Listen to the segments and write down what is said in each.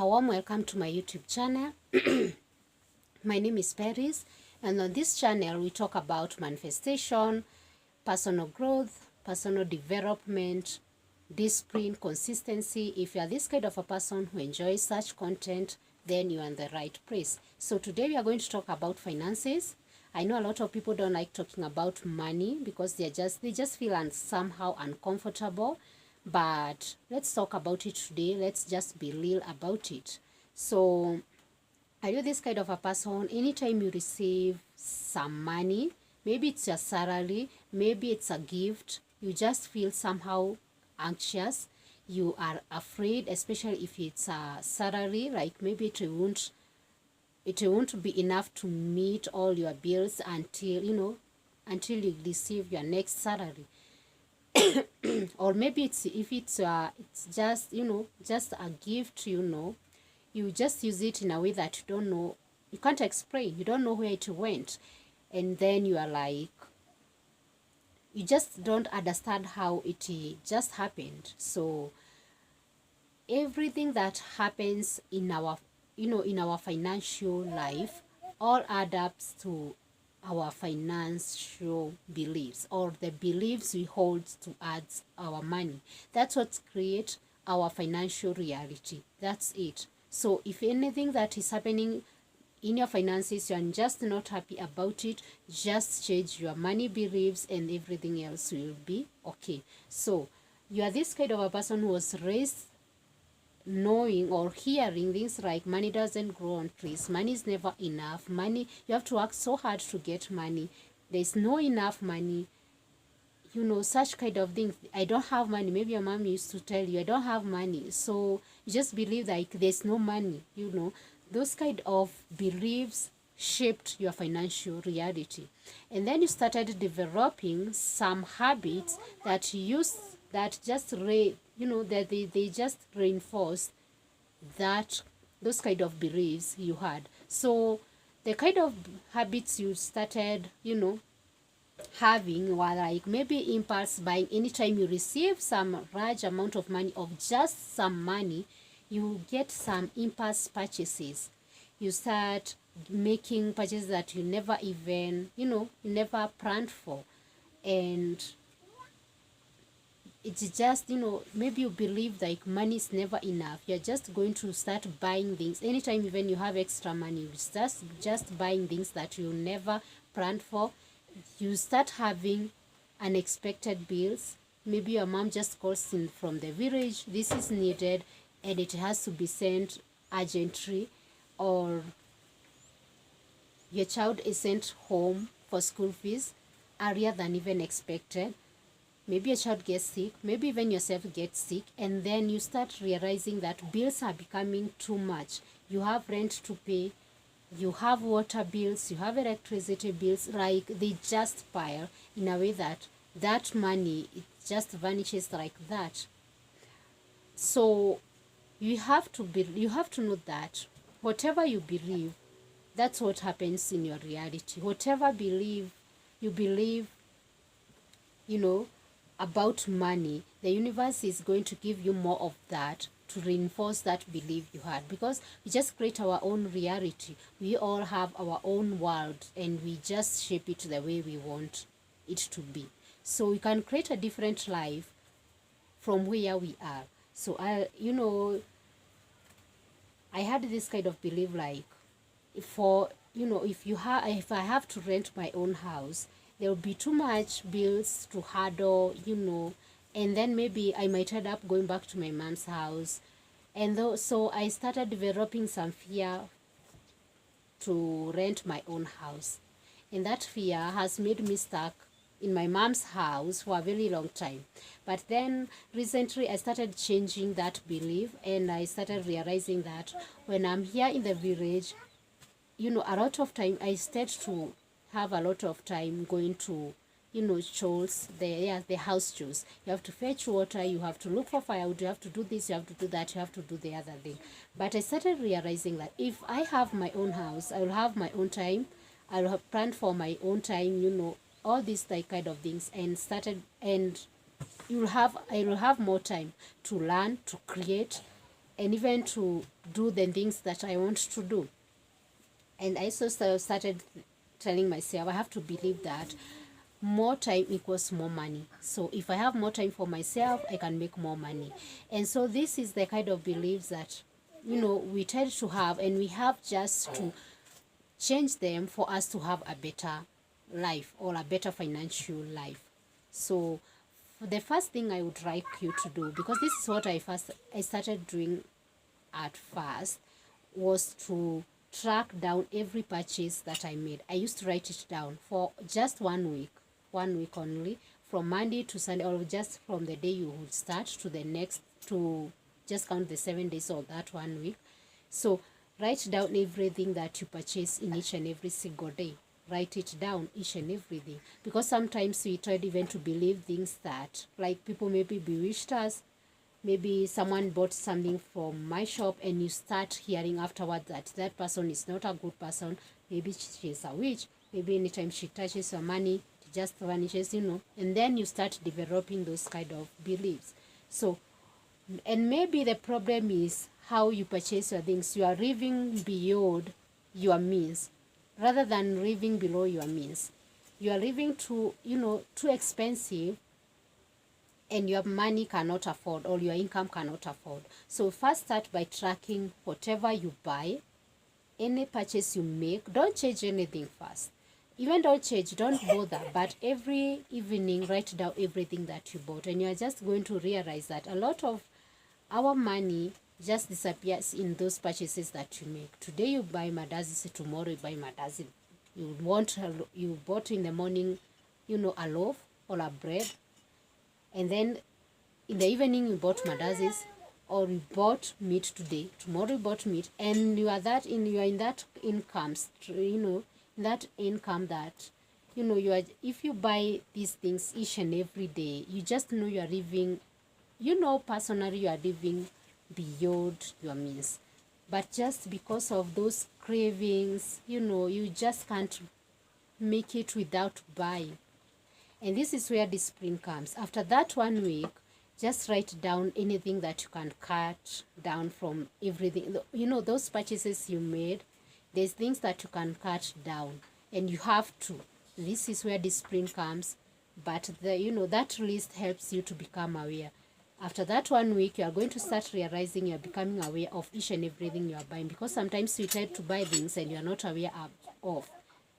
A warm welcome to my YouTube channel. My name is Paris, and on this channel we talk about manifestation, personal growth, personal development, discipline, consistency. If you are this kind of a person who enjoys such content, then you are in the right place. So today we are going to talk about finances. I know a lot of people don't like talking about money because they just feel somehow uncomfortable. But let's talk about it today. Let's just be real about it. So are you this kind of a person? Anytime you receive some money, maybe it's your salary, maybe it's a gift, you just feel somehow anxious. You are afraid, especially if it's a salary, like maybe it won't be enough to meet all your bills until you receive your next salary. Or maybe it's just just a gift. You just use it in a way that you don't know, you can't explain, you don't know where it went, and then you are like, you just don't understand how it just happened. So everything that happens in our financial life all add up to our financial beliefs, or the beliefs we hold to add our money. That's what creates our financial reality. That's it. So if anything that is happening in your finances, you are just not happy about it, just change your money beliefs and everything else will be okay. So you are this kind of a person who was raised knowing or hearing things like money doesn't grow on trees, money is never enough, money, you have to work so hard to get money, there's no enough money, such kind of things. I don't have money. Maybe your mom used to tell you, I don't have money, so you just believe like there's no money. Those kind of beliefs shaped your financial reality, and then you started developing some habits that they just reinforce that those kind of beliefs you had. So the kind of habits you started having were like maybe impulse buying. Anytime you receive some large amount of money, of just some money, you get some impulse purchases. You start making purchases that you never even you never planned for. And it's just maybe you believe like money is never enough, you're just going to start buying things. Anytime even you have extra money, you just buying things that you never planned for. You start having unexpected bills. Maybe your mom just calls in from the village, this is needed and it has to be sent urgently. Or your child is sent home for school fees earlier than even expected. Maybe a child gets sick, maybe even yourself gets sick, and then you start realizing that bills are becoming too much. You have rent to pay, you have water bills, you have electricity bills, like they just pile in a way that money, it just vanishes like that. So you have to know that whatever you believe, that's what happens in your reality. Whatever you believe about money, the universe is going to give you more of that to reinforce that belief you had, because we just create our own reality. We all have our own world and we just shape it the way we want it to be. So we can create a different life from where we are. So I had this kind of belief, like, if I have to rent my own house, there will be too much bills to handle, and then maybe I might end up going back to my mom's house. So I started developing some fear to rent my own house, and that fear has made me stuck in my mom's house for a very long time. But then recently I started changing that belief, and I started realizing that when I'm here in the village, a lot of time I start to have a lot of time going to chores, the house chores. You have to fetch water, you have to look for firewood, you have to do this, you have to do that, you have to do the other thing. But I started realizing that if I have my own house, I will have my own time, I will have planned for my own time, all these kind of things, and I will have more time to learn, to create, and even to do the things that I want to do. And I also started telling myself I have to believe that more time equals more money. So if I have more time for myself, I can make more money. And so this is the kind of beliefs that, we tend to have, and we have just to change them for us to have a better life, or a better financial life. So the first thing I would like you to do, because this is what I started doing at first, was to track down every purchase that I made. I used to write it down for just 1 week only, from Monday to Sunday, or just from the day you would start to the next, to just count the 7 days of that 1 week. So write down everything that you purchase in each and every single day. Write it down, each and every day, because sometimes we try even to believe things that, like, people maybe bewitched us. Maybe someone bought something from my shop, and you start hearing afterward that that person is not a good person. Maybe she is a witch. Maybe anytime she touches your money, she just vanishes, and then you start developing those kind of beliefs. So, and maybe the problem is how you purchase your things. You are living beyond your means rather than living below your means. You are living too expensive, and your money cannot afford, or your income cannot afford. So first start by tracking whatever you buy, any purchase you make. Don't change anything first. Even don't bother, but every evening write down everything that you bought, and you're just going to realize that a lot of our money just disappears in those purchases that you make. Today you buy mandazi, tomorrow you buy mandazi. You bought in the morning, a loaf or a bread, and then in the evening you bought mandazis, or you bought meat today, tomorrow you bought meat, and you are in that income, in that income that, you are, if you buy these things each and every day, you just know you are living, personally you are living beyond your means. But just because of those cravings, you just can't make it without buying. And this is where discipline comes. After that 1 week, just write down anything that you can cut down from everything. Those purchases you made, there's things that you can cut down, and you have to. This is where discipline comes. But that list helps you to become aware. After that 1 week, you are going to start realizing you're becoming aware of each and everything you are buying, because sometimes you tend to buy things and you're not aware of.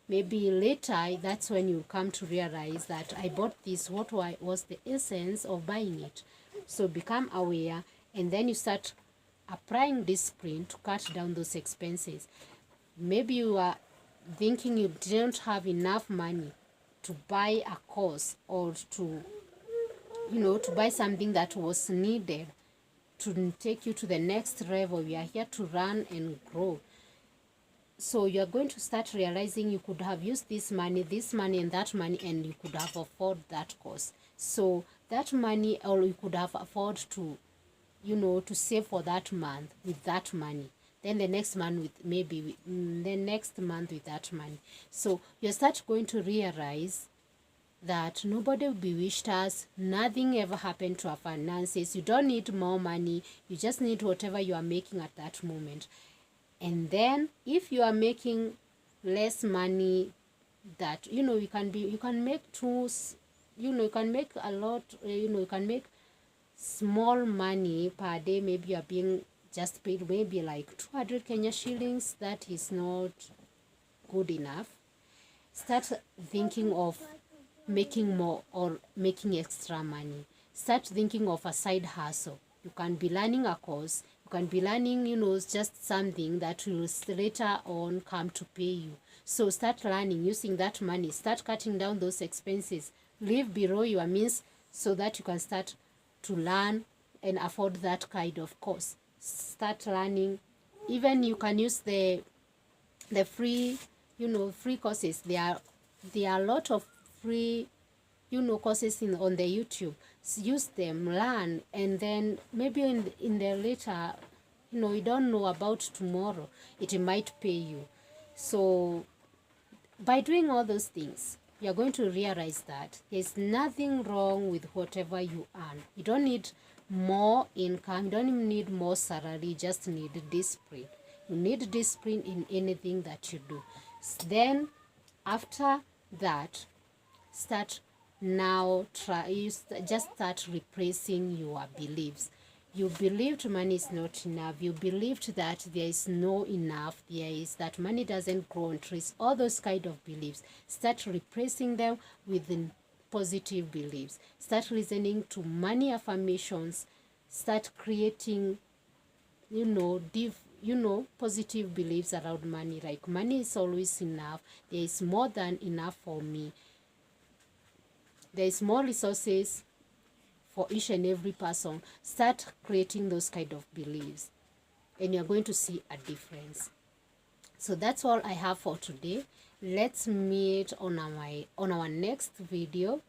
Maybe later, that's when you come to realize that I bought this, what was the essence of buying it. So become aware, and then you start applying discipline to cut down those expenses. Maybe you are thinking you don't have enough money to buy a course, or to buy something that was needed to take you to the next level. We are here to run and grow. So you're going to start realizing you could have used this money, and that money, and you could have afforded that course. So that money, or you could have afforded to, to save for that month with that money. Then the next month with that money. So you start going to realize that nobody bewitched us. Nothing ever happened to our finances. You don't need more money. You just need whatever you are making at that moment. And then if you are making less money, that you can make tools, you can make a lot, you can make small money per day. Maybe you are being just paid maybe like 200 Kenya shillings. That is not good enough. Start thinking of making more, or making extra money. Start thinking of a side hustle. You can be learning a course. You can be learning, just something that will later on come to pay you. So start learning, using that money. Start cutting down those expenses. Live below your means, so that you can start to learn and afford that kind of course. Start learning. Even you can use the free, free courses. There are a lot of free, courses on the YouTube. Use them, learn, and then maybe in the later, you don't know about tomorrow, it might pay you. So by doing all those things, you are going to realize that there's nothing wrong with whatever you earn. You don't need more income. You don't even need more salary, you just need discipline. You need discipline in anything that you do. Then after that, start now just start replacing your beliefs. You believed money is not enough. You believed that there is no enough. There is that money doesn't grow on trees. All those kind of beliefs. Start replacing them with positive beliefs. Start listening to money affirmations. Start creating, positive beliefs around money. Like money is always enough. There is more than enough for me. There is more resources for each and every person. Start creating those kind of beliefs and you're going to see a difference. So that's all I have for today. Let's meet on our next video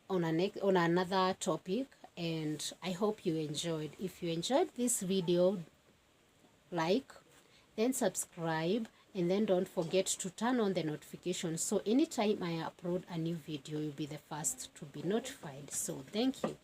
on another topic, and I hope you enjoyed. If you enjoyed this video, like, then subscribe, and then don't forget to turn on the notifications so anytime I upload a new video, you'll be the first to be notified. So thank you.